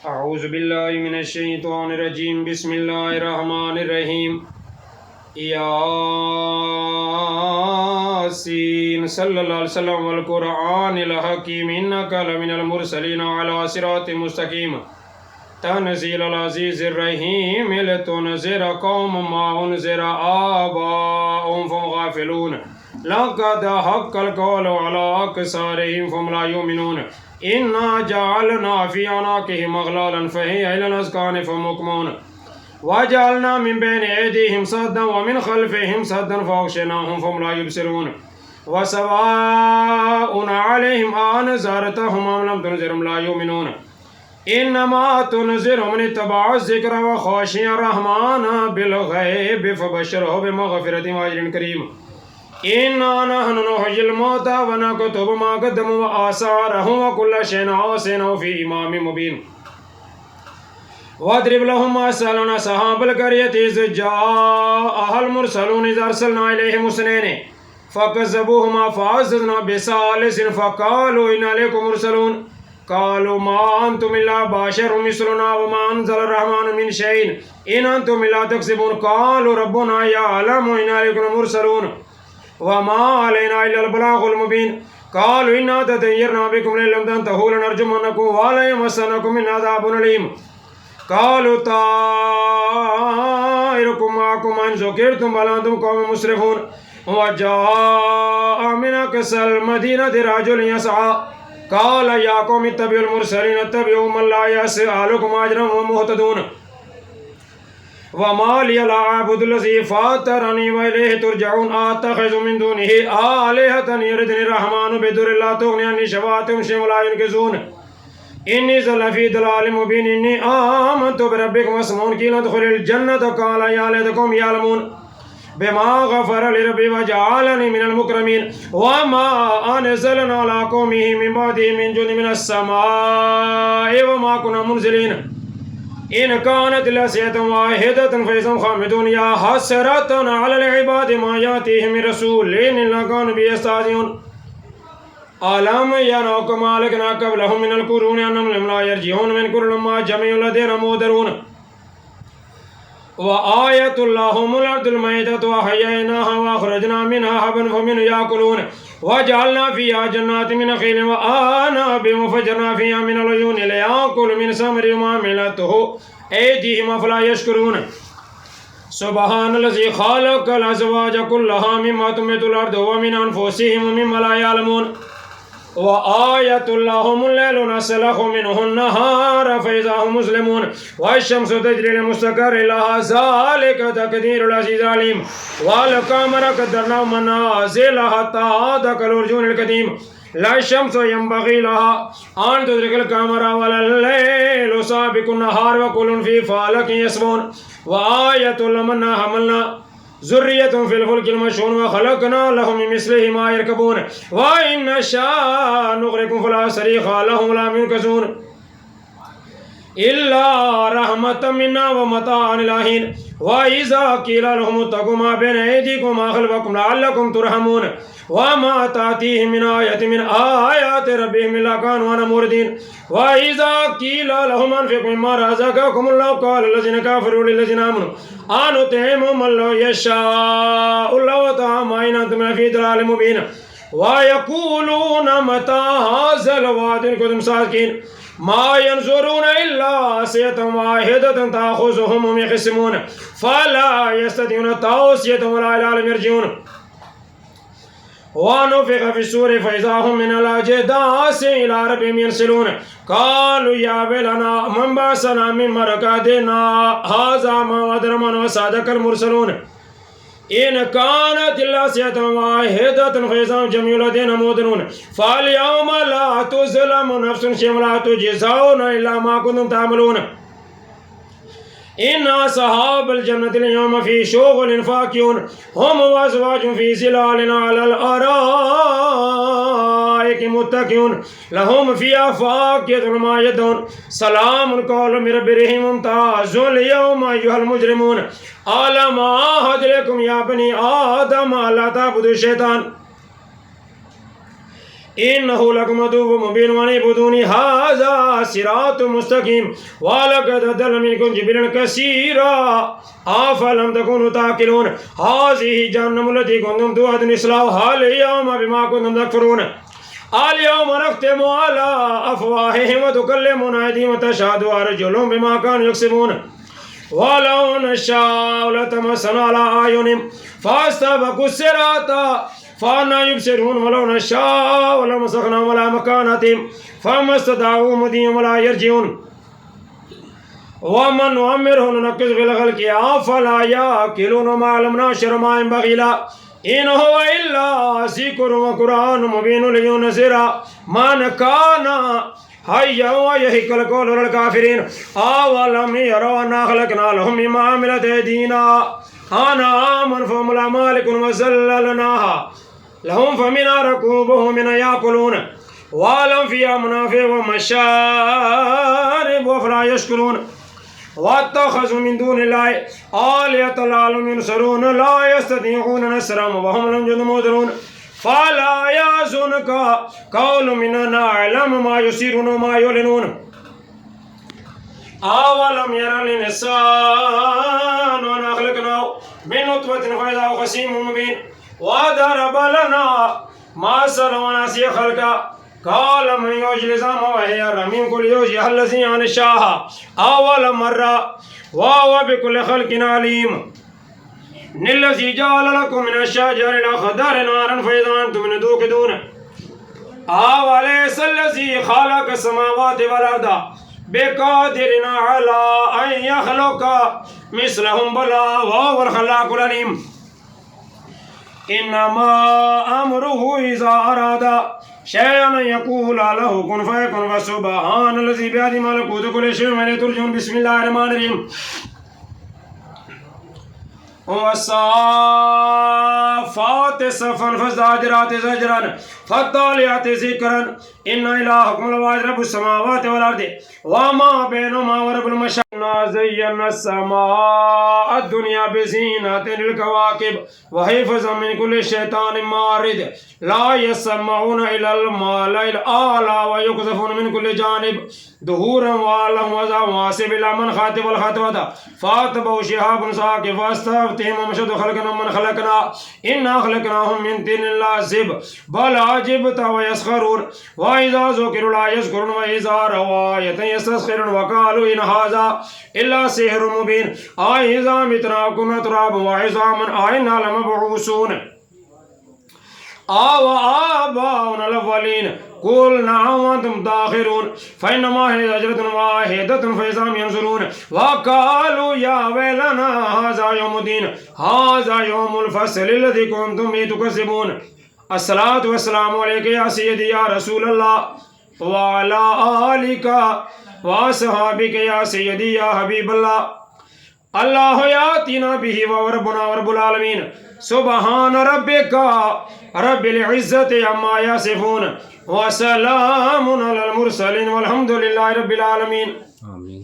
अऊज़ु बिल्लाहि मिनश शैतानिर रजीम बिस्मिल्लाहिर रहमानिर रहीम यासीन सल्लल्लाहु अलैहि वसल्लम वल कुरआनिल हकीम इन्नका लमिनल मुरसलीन अला सिरातिम मुस्तकीम तनज़ीलुल अज़ीज़िर रहीम लितुनज़िरा कौमम मा उनज़िरा आबाउहुम फहुम गाफ़िलून लक़द हक़्क़ल क़ौलु अला अक्सरिहिम फहुम ला युमिनून इन्ना जअलना फ़ी अनाक़िहिम अग़लालन फ़हिय इलल अज़क़ानि फ़हुम मुक़मून वजअलना मिन बैनि ऐदीहिम सद्दन व मिन ख़ल्फ़िहिम सद्दन फ़अग़शयनाहुम फ़हुम ला युबसिरून वसवाउन अलैहिम अअनज़रतहुम अम लम तुनज़िरहुम ला युमिनून इन्नमा तुनज़िरु मन इत्तबअ ज़िक्र व ख़शिय रहमान बिलग़ैब फ़बश्शिरहु बिमग़फ़िरतिन व अज्रिन करीम इन्ना नहनु नुह्यिल मौता व नक्तुबु मा क़द्दमू व आसारहुम व कुल्ल शैइन अहसयनाहु फ़ी इमामिन मुबीन वद्रिब लहुम मसलन अस्हाबल क़र्यति इज़ जाअहल मुरसलून इज़ अरसलना इलैहिम मुस्नैन फ़कज़्ज़बूहुमा फ़अज़्ज़ज़ना बिसालिसिन फ़क़ालू इन्ना इलैकुम मुरसलून क़ालू मा अंतुम इल्ला बशरुम मिस्लुना व मा अनज़ल रहमानु मिन शैइन इन अंतुम इल्ला तक्ज़िबून क़ालू रब्बुना यअलमु इन्ना इलैकुम मुरसलून व मा अलैना इल्लल बलाग़ुल मुबीन क़ालू इन्ना ततय्यरना बिकुम लइन तंतहू लनरजुमन्नकुम व लयमस्सन्नकुम मिन्ना अज़ाबुन अलीम क़ालू ताइरुकुम माअकुम इन ज़ुकिरतुम बल अंतुम क़ौमुन मुस्रिफ़ून व जाअ मिन अक़सल मदीनति रजुलुन यसअ क़ाल या क़ौम इत्तबिउल मुरसलीन इत्तबिउ मन ला यसअलुकुम अजरन व हुम मुहतदून व मा लिय ला अअबुदु ल्लज़ी फ़तरनी व इलैहि तुरजऊन अत्तख़िज़ु मिन दूनिहि आलिहतन युरिदुनि रहमानु बिदुर्रिन ला तुग़नि अन्नी शफ़ाअतुहुम शैअन व ला युनक़िज़ून इन्नी लफ़ी दलालिम मुबीन इन्नी आमनतु बिरब्बिकुम फ़स्मऊन क़ील उदख़ुलिल जन्नत क़ाल या लैता क़ौमी यअलमून बिमा ग़फ़र लि रब्बी व जअलनी मिनल मुकरमीन व मा अनज़लना अला क़ौमिहि मिन बअदिहि मिन जुंदिन मिनस समाइ व मा कुन्ना मुनज़िलीन इन कानत लसियतुन वाहिदतुन फ़इज़हुम ख़ामिदून या हसरतन अलल इबादि मा यातिहिम मिन रसूलिन इल्ला कानू बिहि यस्तहज़िऊन अलम यरौ कमा अहलकना क़ब्लहुम मिनल क़ुरूनि अन्नहुम ला यरजिऊन व इन कुल्लुन लम्मा जमीउन लदैना मुहदरून व आयतुल लहुमुल अर्दुल मैततु व अहयैनाहा व अख़रजना मिनहा हब्बन फ़मिन्हु याकुलून व जअलना फ़ीहा जन्नातिन मिन नख़ीलिन व अअनाबिन व फ़जरना फ़ीहा मिनल उयूनि लियाकुलू मिन समरिही व मा अमिलतहु ऐदीहिम अफ़ला यशकुरून सुब्हानल्लज़ी ख़लक़ल अज़वाज कुल्लहा मिम्मा तुंबितुल अर्दु व मिन अनफ़ुसिहिम व मिम्मा ला यअलमून व आयतुल लहुमुल लैलु नस्लखु मिन्हु अन्नहार फ़इज़ा हुम मुज़लिमून वश्शम्सु तजरी लिमुस्तक़र्रिन लहा ज़ालिका तक़दीरुल अज़ीज़िल अलीम वल क़मरा क़द्दरनाहु मनाज़िला हत्ता अदरकल उर्जुनुल क़दीम ला शम्सु यंबग़ी लहा अन तुदरिकल क़मरा वलल लैलु साबिक़ुन नहार व कुल्लुन फ़ी फ़लकिन यस्बहून व आयतुल लहुम अन्ना हमलना ज़ुर्रियतुहुम फ़िल फ़ुल्किल मशहून व ख़लक़ना लहुम मिन मिस्लिहि मा यरकबून व इन नशअ नुग़रिक़हुम फ़ला सरीख़ लहुम व ला युनक़ज़ून इल्ला रहमतम मिन्ना व मताअन इला हीन व इज़ा क़ील लहुम इत्तक़ू मा बैन अयदीकुम व मा ख़ल्फ़कुम लअल्लकुम तुरहमून व मा तातीहिम मिन आयतिन मिन आयाति रब्बिहिम इल्ला कानू अन्हा मुरिदीन व इज़ा क़ील लहुम अनफ़िक़ू मिम्मा रज़क़कुमुल्लाहु क़ाल लल्लज़ीना कफ़रू लिल्लज़ीना आमनू अनुति'iमु मन लौ यशाअु अल्लाहु अत'अमा इन अंतुम लफ़ी दलालिम मुबीन व यक़ूलून मता हाज़ल वअदु इन कुंतुम सादिक़ीन मा यंज़ुरूना इल्ला सयतन वाहिदतन तअख़ुज़ुहुम वहुम यख़सिमून फ़ला यस्ततिऊना तौसियतन वला इला अहलिहिम यरजिऊन वनुफ़िख़ फ़िस्सूरि फ़इज़ा हुम मिनल अजदासी इला रब्बिहिम यंसिलून क़ालू या वैलना मन बअसना मिन मरक़दिना हाज़ा मा वअदा रहमानु व सदक़ल मुरसलून इन कानत इल्ला सयतन वाहिदतन फ़इज़ा हुम जमीउन लदैना मुहदरून फ़अल-यौम ला तुज़लमु नफ़्सुन शैअन व ला तुजज़ौना इल्ला मा कुंतुम तअमलून इन्ना अस्हाबल जन्नति अल-यौम फ़ी शुग़ुलिन फ़ाकिहून हुम व अज़वाजुहुम फ़ी ज़िलालिन अलल अराइकि मुत्तकिऊन लहुम फ़ीहा फ़ाकिहतुन व मा यदऊन सलामुन क़ौलुम मिर रब्बिर रहीम मुम्ताज़ुल यौमा अय्युहल मुजरिमून अलम अअहद इलैकुम या बनी आदम अल्ला तअबुदु शैतान इन्नहु लकुम अदुव्वुम मुबीन वअनिबुदूनी हाज़ा सिरातुम मुस्तकीम वलक़द अदल्ल मिनकुम जिबिलन कसीरा अफ़लम तकुनू ताक़िलून हाज़िही जहन्नमु लती कुन्तुम तुअदून इस्लौहा अल-यौमा बिमा कुन्तुम तकफ़ुरून अल-यौम नख़्तिमु अला अफ़वाहिहिम व तुकल्लिमुना अयदीहिम व तशहदु अर्जुलुहुम बिमा कानू यक्सिबून वलौ नशाअ लतमस्सना अला अयुनिहिम फ़स्तबक़ु सिराता फ़अन्ना युबसिरून वलौ नशाअ लमसख़नाहुम अला मकानतिहिम फ़मस्तताअू मुदीयन वला यरजिऊन वमन नुअम्मिरहु नुनक्किसहु फ़िल ख़ल्क़ि अफ़ला यअक़िलून मा अल्लमनाहु अश्शरा मा यंबग़ी लहु इन हुवा इल्ला ज़िक्रुन व क़ुरआनुन मुबीनुन लियुनज़िरा मन काना हय्यन व यहिक़्क़ल क़ौलु अलल काफ़िरीन अवलम यरौ अन्ना ख़लक़ना लहुम मिम्मा अमिलत अयदीना अनआमन फ़हुम लहा मालिकून व ज़ल्ललनाहा लहुम फ़मिन्हा रकूबुहुम वमिन्हा याकुलून वलहुम फ़ीहा मनाफ़िअ व मशारिब अफ़ला यशकुरून वत्तख़ज़ू मिन दूनिल्लाहि आलिहतन लअल्लहुम युनसरून ला यस्ततीऊन नस्रहुम व हुम लहुम जुन्दुन मुहज़रून फ़ला यहज़ुनका क़ौलुहुम इन्ना नअलमु मा युसिर्रून व मा युअलिनून अवलम यरल इंसानु अन्ना ख़लक़नाहु मिन नुत्फ़तिन फ़इज़ा हुवा ख़सीमुम मुबीन वदरब लना मसलन व नसिया ख़ल्क़ा क़ाल मन युह्यिल इज़ामा व हिय रमीम क़ुल युह्यिहा अल्लज़ी अंशअहा अव्वल मर्रा व हुवा बिकुल्लि ख़ल्क़िन अलीम निल्लज़ी जअल लकुम मिनश शजरिल अख़दरि नारन फ़इज़ा अंतुम मिन्हु तूक़िदून अवलैसल्लज़ी ख़लक़स समावाति वल अर्द बिक़ादिरिन अला अन यख़्लुक़ा मिस्लहुम बला व हुवल ख़ल्लाक़ुल अलीम इन्नमा अम्रुहु इज़ा अरादा शयअन अन यक़ूला लहु कुन फ़यकुन व सुब्हानल्लज़ी बियदिही मलकूतु कुल्लि शैइन व इलैहि तुरजऊन बिस्मिल्लाहिर रहमानिर रहीम वस्साफ़ाति सफ़्फ़न फ़ज़्ज़ाजिराति ज़ज्रन फ़त्तालियाति ज़िक्रन इन्ना इलाहकुम लवाहिद रब्बुस समावाति वल अर्दि वमा बैनहुमा व रब्बुल मशारिक़ इन्ना ज़य्यना अस्समाअ दुनिया बिज़ीनतिल कवाकिब व हिफ़्ज़न मिन कुल्लि शैतानिन मारिद ला यस्मऊना इलल मलाइल आला व युक़ज़फ़ूना मिन कुल्लि जानिब दुहूरन व लहुम अज़ाबुन वासिब इल्ला मन ख़ातिबल ख़तवत फ़अतबअहु शिहाबुन साक़िब फ़अस्तफ़्तिहिम अशद्दु ख़ल्क़न मिम्मन ख़लक़ना इन्ना ख़लक़नाहुम मिन तीनिन लाज़िब बल अजिबत व यस्ख़रून व इज़ा ज़ुकिरू ला यज़्कुरून व इज़ा रअव आयतन यस्तस्ख़िरून व क़ालू इन हाज़ा इल्ला सिह्रुम मुबीन अइज़ा मितना व कुन्ना तुराबन व इज़ामन अइन्ना लमबऊसून आव आबाउना अल-अव्वलीन कुल नअम व अंतुम दाखिरून फ़इन्नमा हिय ज़जरतुन वाहिदतुन फ़इज़ा हुम यंज़ुरून व क़ालू या वैलना हाज़ा यौमुद्दीन हाज़ा यौमुल फ़स्ल अल्लज़ी कुन्तुम बिही तुकज़्ज़िबून अस्सलातु वस्सलामु अलैका या सय्यदी या रसूलल्लाह व अला आलिका व अस्हाबिका या सय्यदी या हबीबल्लाह अल्लाह यातीना बिही व रब्बुना व रब्बुल आलमीन सुब्हान रब्बिका रब्बिल इज़्ज़ति अम्मा यसिफ़ून व सलामुन अलल मुरसलीन वल्हम्दुलिल्लाहि रब्बिल आलमीन आमीन।